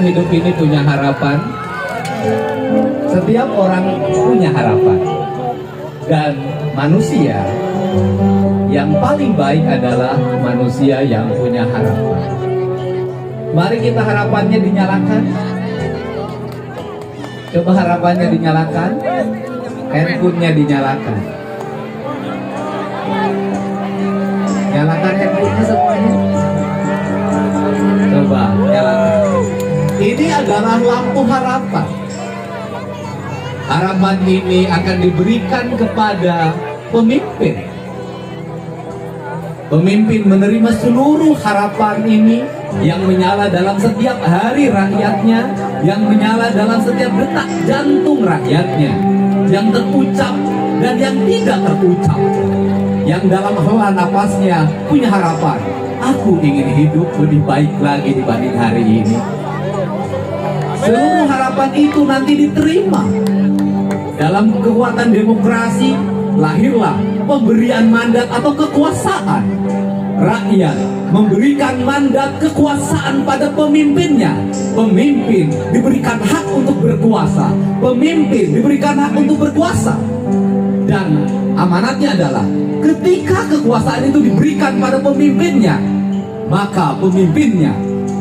hidup ini punya harapan. Setiap orang punya harapan. Dan manusia yang paling baik adalah manusia yang punya harapan. Mari kita harapannya dinyalakan. Coba harapannya dinyalakan. Handphonenya dinyalakan. Nyalakan handphonenya semuanya. Coba nyalakan. Ini adalah lampu harapan. Harapan ini akan diberikan kepada pemimpin. Pemimpin menerima seluruh harapan ini yang menyala dalam setiap hari rakyatnya, yang menyala dalam setiap detak jantung rakyatnya, yang terucap dan yang tidak terucap, yang dalam hela napasnya punya harapan. Aku ingin hidup lebih baik lagi dibanding hari ini. Seluruh harapan itu nanti diterima. Dalam kekuatan demokrasi lahirlah pemberian mandat atau kekuasaan. Rakyat memberikan mandat kekuasaan pada pemimpinnya. Pemimpin diberikan hak untuk berkuasa. Pemimpin diberikan hak untuk berkuasa. Dan amanatnya adalah ketika kekuasaan itu diberikan pada pemimpinnya, maka pemimpinnya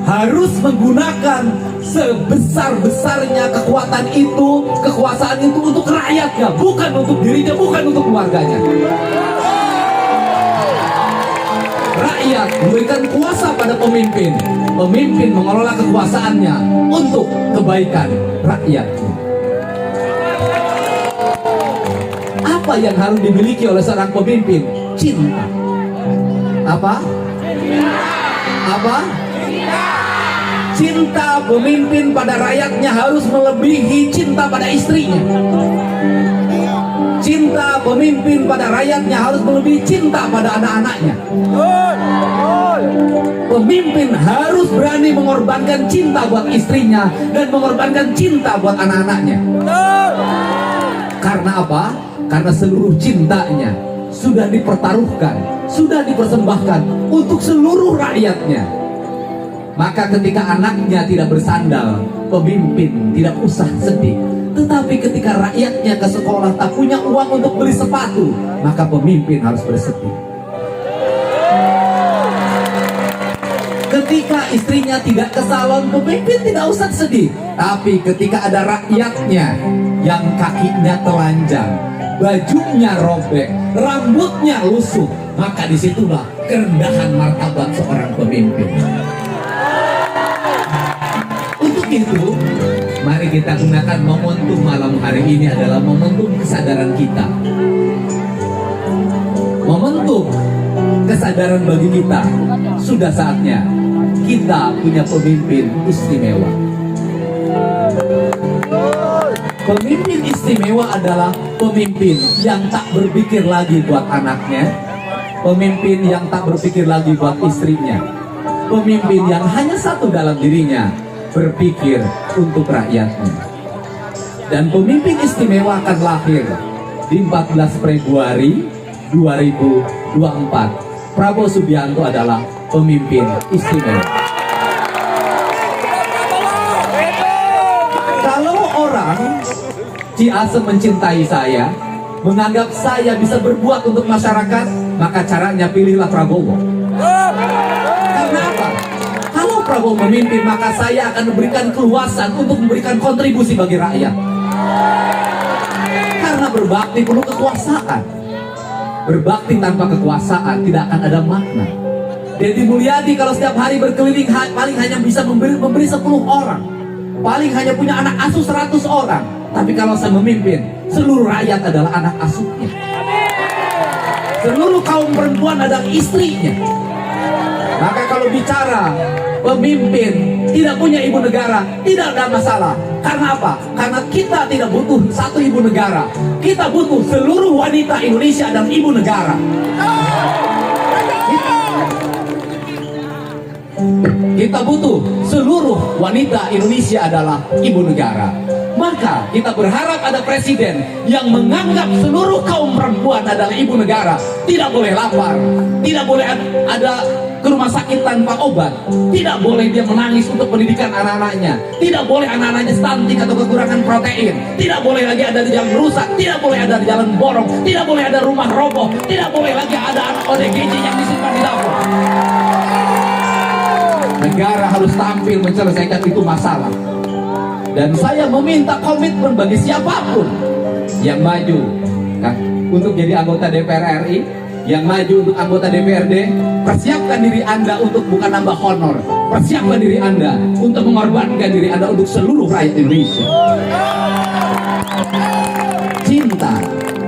harus menggunakan sebesar-besarnya kekuasaan itu untuk rakyatnya, bukan untuk dirinya, bukan untuk keluarganya. Rakyat memberikan kuasa pada pemimpin. Pemimpin mengelola kekuasaannya untuk kebaikan rakyatnya. Apa yang harus dimiliki oleh seorang pemimpin? Cinta. Apa? Apa? Cinta pemimpin pada rakyatnya harus melebihi cinta pada istrinya. Cinta pemimpin pada rakyatnya harus melebihi cinta pada anak-anaknya. Pemimpin harus berani mengorbankan cinta buat istrinya dan mengorbankan cinta buat anak-anaknya. Karena apa? Karena seluruh cintanya sudah dipertaruhkan, sudah dipersembahkan untuk seluruh rakyatnya. Maka ketika anaknya tidak bersandal, pemimpin tidak usah sedih. Tetapi ketika rakyatnya ke sekolah tak punya uang untuk beli sepatu, maka pemimpin harus bersedih. Ketika istrinya tidak ke salon, pemimpin tidak usah sedih. Tapi ketika ada rakyatnya yang kakinya telanjang, bajunya robek, rambutnya lusuh, maka disitulah kerendahan martabat seorang pemimpin. Untuk itu, mari kita gunakan momentum malam hari ini adalah momentum kesadaran kita. Momentum kesadaran bagi kita. Sudah saatnya kita punya pemimpin istimewa. Pemimpin istimewa adalah pemimpin yang tak berpikir lagi buat anaknya, pemimpin yang tak berpikir lagi buat istrinya, pemimpin yang hanya satu dalam dirinya, berpikir untuk rakyatnya. Dan pemimpin istimewa akan lahir di 14 Februari 2024. Prabowo Subianto adalah pemimpin istimewa. Kalau orang Ciasem mencintai saya, menganggap saya bisa berbuat untuk masyarakat, maka caranya pilihlah Prabowo. Karena apa? Kalau Prabowo memimpin, maka saya akan memberikan keluasan untuk memberikan kontribusi bagi rakyat. Karena berbakti perlu kekuasaan. Berbakti tanpa kekuasaan tidak akan ada makna. Deddy Mulyadi kalau setiap hari berkeliling paling hanya bisa memberi 10 orang. Paling hanya punya anak asuh 100 orang. Tapi kalau saya memimpin, seluruh rakyat adalah anak asuhnya. Seluruh kaum perempuan adalah istrinya. Maka kalau bicara pemimpin tidak punya ibu negara, tidak ada masalah. Karena apa? Karena kita tidak butuh satu ibu negara. Kita butuh seluruh wanita Indonesia dan ibu negara. Kita butuh seluruh wanita Indonesia adalah ibu negara. Maka kita berharap ada presiden yang menganggap seluruh kaum perempuan adalah ibu negara. Tidak boleh lapar, tidak boleh ada ke rumah sakit tanpa obat, tidak boleh dia menangis untuk pendidikan anak-anaknya, tidak boleh anak-anaknya stunting atau kekurangan protein, tidak boleh lagi ada di jalan rusak, tidak boleh ada di jalan borong, tidak boleh ada rumah roboh, tidak boleh lagi ada anak ODGJ yang disimpan di dapur. Negara harus tampil menyelesaikan itu masalah. Dan saya meminta komitmen bagi siapapun yang maju untuk jadi anggota DPR RI, yang maju untuk anggota DPRD, persiapkan diri Anda untuk bukan nambah honor, persiapkan diri Anda untuk mengorbankan diri Anda untuk seluruh rakyat Indonesia. Cinta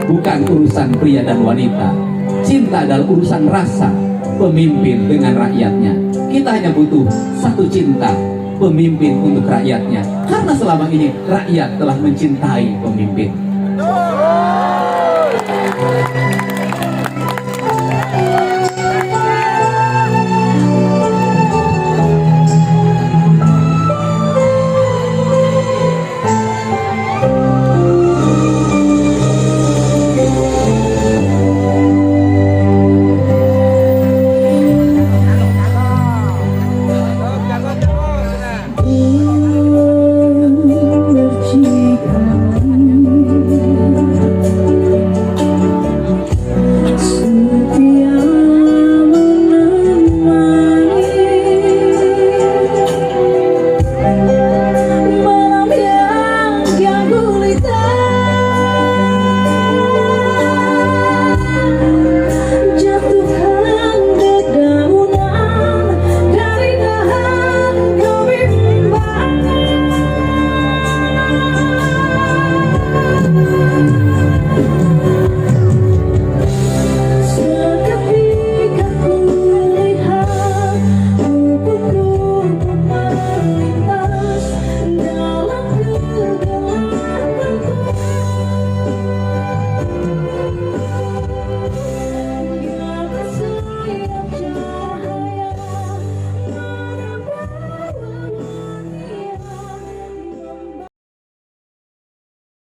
bukan urusan pria dan wanita, cinta adalah urusan rasa pemimpin dengan rakyatnya. Kita hanya butuh satu cinta, pemimpin untuk rakyatnya, karena selama ini rakyat telah mencintai pemimpin.